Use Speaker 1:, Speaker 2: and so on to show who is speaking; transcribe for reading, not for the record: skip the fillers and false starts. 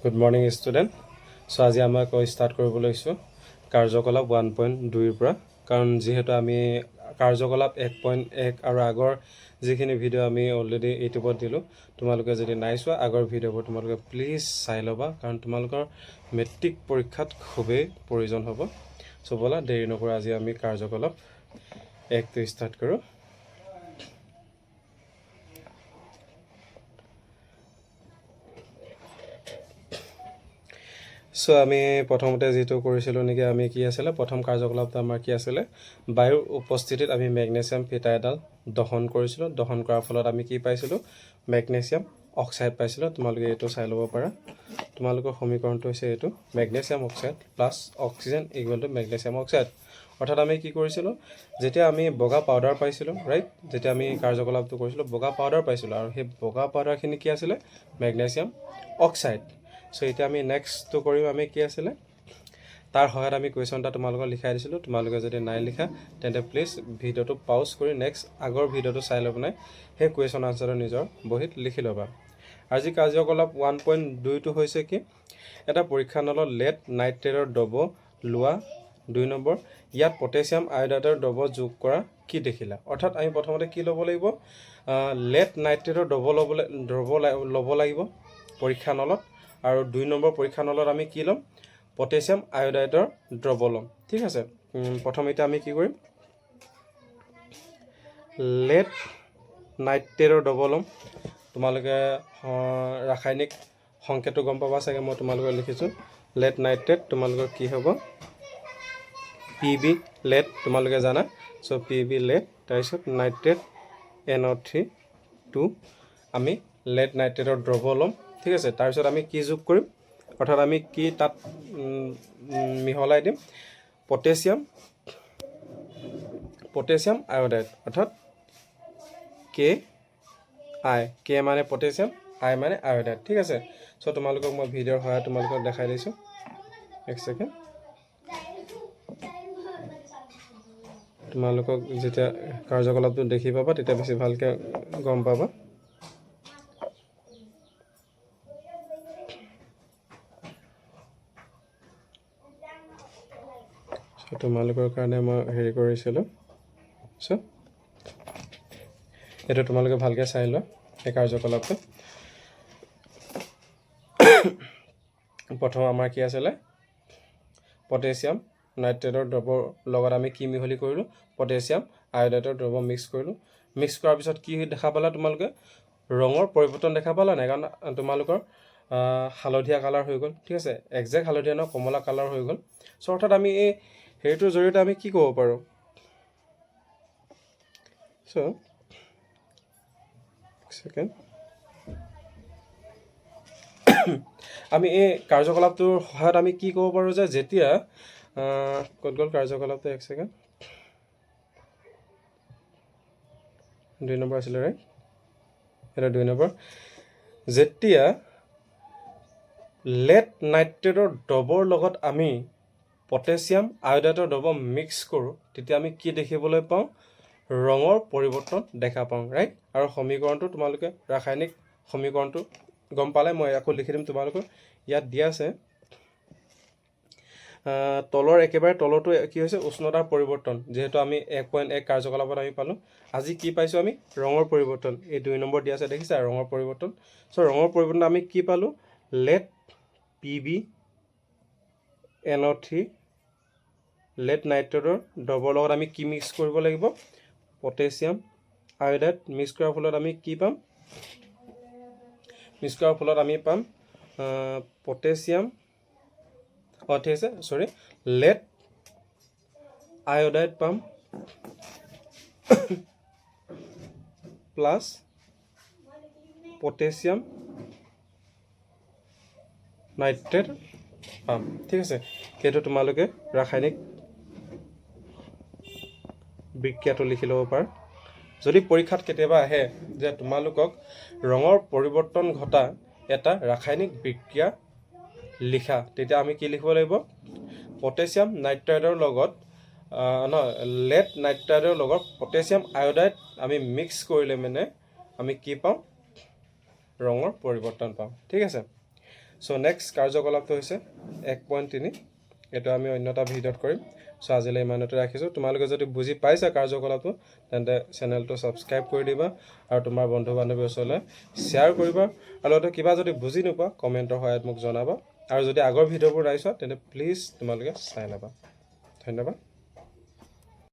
Speaker 1: Good morning, student. So আজি আমাক start কৰিব লৈছোঁ কাৰ্যকলাপ 1.2 পৰা কাৰণ যেহেতু আমি কাৰ্যকলাপ 1.1 আৰু আগৰ যিখিনি ভিডিঅ' আমি অলৰেডি ইউটিউবত দিলোঁ তোমালোকে যদি নাই চোৱা আগৰ ভিডিঅ'বোৰ তোমালোকে প্লিজ চাই ল'বা কাৰণ তোমালোকৰ মেট্ৰিক পৰীক্ষাত খুবেই প্ৰয়োজন হ'ব। সো বলা দেৰি নকৰা আজি আমি কাৰ্যকলাপ 1টো ষ্টাৰ্ট কৰোঁ। সো আমি প্ৰথমতে যেটো কৰিছিলোঁ নেকি আমি কি আছিল প্ৰথম কাৰ্যকলাপটো আমাৰ কি আছিল বায়ুৰ উপস্থিতিত আমি মেগনেছিয়াম ফিটা এডাল দহন কৰিছিলোঁ। দহন কৰাৰ ফলত আমি কি পাইছিলোঁ মেগনেছিয়াম অক্সাইড পাইছিলোঁ। তোমালোকে এটো চাই ল'ব পাৰা। তোমালোকৰ সমীকৰণটো হৈছে এটো magnesium oxide plus oxygen equal to magnesium oxide. অৰ্থাৎ আমি কি কৰিছিলোঁ যেতিয়া আমি বগা পাউডাৰ পাইছিলোঁ ৰাইট যেতিয়া আমি কাৰ্যকলাপটো কৰিছিলোঁ বগা পাউডাৰ পাইছিলোঁ আৰু সেই বগা পাউডাৰখিনি কি আছিল মেগনেছিয়াম অক্সাইড। সো এতিয়া আমি নেক্সটটো কৰিম আমি কি আছিল তাৰ সহায়ত আমি কুৱেশ্যনটা তোমালোকক লিখাই দিছিলোঁ। তোমালোকে যদি নাই লিখা তেন্তে প্লিজ ভিডিঅ'টো পাউজ কৰি নেক্সট আগৰ ভিডিঅ'টো চাই লৈ পেলাই সেই কুৱেশ্যন আনসাৰটো নিজৰ বহীত লিখি ল'বা। আজি কাৰ্যকলাপ 1.2টো হৈছে কি এটা পৰীক্ষা নলত লেড নাইট্ৰেটৰ দ্ৰৱ লোৱা 2 নম্বৰ ইয়াত পটাছিয়াম আয়োডাইডৰ দ্ৰৱ যোগ কৰা কি দেখিলা। অৰ্থাৎ আমি প্ৰথমতে কি ল'ব লাগিব লেড নাইট্ৰেটৰ দ্ৰৱ ল'ব লাগিব পৰীক্ষা নলত আৰু 2 নম্বৰ পৰীক্ষা নলত আমি কি ল'ম পটাছিয়াম আয়োডাইডৰ দ্ৰৱ ল'ম। ঠিক আছে প্ৰথম এটা আমি কি কৰিম লেড নাইট্ৰেটৰ দ্ৰৱ ল'ম। তোমালোকে ৰাসায়নিক সংকেতটো গম পাবা চাগে মই তোমালোকক লিখিছোঁ লেড নাইট্ৰেট তোমালোকৰ কি হ'ব PB লেড তোমালোকে জানা। সো PB লেড তাৰপিছত নাইট্ৰেট NO3 আমি লেড নাইট্ৰেটৰ দ্ৰৱ ল'ম। ঠিক আছে তাৰপিছত আমি কি যোগ কৰিম অৰ্থাৎ আমি কি তাত মিহলাই দিম পটাছিয়াম আয়োডাইড অৰ্থাৎ K মানে পটাছিয়াম I মানে আয়োডাইড। ঠিক আছে সো তোমালোকক মই ভিডিঅ'ৰ সহায়ত তোমালোকক দেখাই দিছোঁ। এক সেকেন্ড তোমালোকক যেতিয়া কাৰ্যকলাপটো দেখি পাবা তেতিয়া বেছি ভালকৈ গম পাবা। তোমালোকৰ কাৰণে মই হেৰি কৰিছিলোঁ সো এটা তোমালোকে ভালকৈ চাই লোৱা এই কাৰ্যকলাপটো। প্ৰথম আমাৰ কি আছিল পটাছিয়াম নাইট্ৰেটৰ দ্ৰৱৰ লগত আমি কি মিহলি কৰিলোঁ পটাছিয়াম আয়োডাইডৰ দ্ৰৱ মিক্স কৰিলোঁ। মিক্স কৰাৰ পিছত কি দেখা পালা তোমালোকে ৰঙৰ পৰিৱৰ্তন দেখা পালা নাই কাৰণ তোমালোকৰ হালধীয়া কালাৰ হৈ গ'ল। ঠিক আছে একজেক্ট হালধীয়া নহয় কমলা কালাৰ হৈ গ'ল। সো অৰ্থাৎ আমি এই হেৰিটোৰ জৰিয়তে আমি কি ক'ব পাৰোঁ সো সেকেন্ড আমি এই কাৰ্যকলাপটোৰ সহায়ত আমি কি ক'ব পাৰোঁ যে যেতিয়া ক'ত গ'ল কাৰ্যকলাপটো এক সেকেন্ড 2 নম্বৰ আছিলে ৰাইট এটা 2 নম্বৰ যেতিয়া লেড নাইট্ৰেটৰ দ্ৰৱৰ লগত আমি পটাছিয়াম আয়োডাইডৰ দ্ৰৱ মিক্স কৰোঁ তেতিয়া আমি কি দেখিবলৈ পাওঁ ৰঙৰ পৰিৱৰ্তন দেখা পাওঁ ৰাইট। আৰু সমীকৰণটো তোমালোকে ৰাসায়নিক সমীকৰণটো গম পালে মই আকৌ লিখি দিম তোমালোকৰ ইয়াত দিয়া আছে তলৰ একেবাৰে তলৰটো কি হৈছে উষ্ণতাৰ পৰিৱৰ্তন যেহেতু আমি 1.1 কাৰ্যকলাপত আমি পালোঁ। আজি কি পাইছোঁ আমি ৰঙৰ পৰিৱৰ্তন এই 2 নম্বৰ দিয়া আছে দেখিছা ৰঙৰ পৰিৱৰ্তন। সো ৰঙৰ পৰিৱৰ্তন আমি কি পালোঁ লেড PB NO3 লেড নাইট্ৰেটৰ দ্ৰৱৰ লগত আমি কি মিক্স কৰিব লাগিব পটাছিয়াম আয়োডাইড মিক্স কৰাৰ ফলত আমি কি পাম পটাছিয়াম ঠিক আছে সৰি লেড আয়োডাইড পাম প্লাছ পটাছিয়াম নাইট্ৰেট পাম। ঠিক আছে সেইটো তোমালোকে ৰাসায়নিক বিক্ৰিয়াটো লিখি ল'ব পাৰা। যদি পৰীক্ষাত কেতিয়াবা আহে যে তোমালোকক ৰঙৰ পৰিৱৰ্তন ঘটা এটা ৰাসায়নিক বিক্ৰিয়া লিখা তেতিয়া আমি কি লিখিব লাগিব পটাছিয়াম নাইট্ৰাইডৰ লগত লেড নাইট্ৰাইডৰ লগত পটাছিয়াম আয়োডাইড আমি মিক্স কৰিলে মানে আমি কি পাওঁ ৰঙৰ পৰিৱৰ্তন পাওঁ। ঠিক আছে চ' নেক্সট কাৰ্যকলাপটো হৈছে 1.3 এইটো আমি অন্য এটা ভিডিঅ'ত কৰিম চ' আজিলৈ ইমানতে ৰাখিছোঁ তোমালোকে যদি বুজি পাইছা কাৰ্যকলাপটো তেন্তে চেনেলটো ছাবস্ক্ৰাইব কৰি দিবা আৰু তোমাৰ বন্ধু বান্ধৱীৰ ওচৰলৈ শ্বেয়াৰ কৰিবা আৰু লগতে কিবা যদি বুজি নোপোৱা কমেণ্টৰ সহায়ত মোক জনাবা আৰু যদি আগৰ ভিডিঅ'বোৰ নাই চোৱা তেন্তে প্লিজ তোমালোকে চাই ল'বা ধন্যবাদ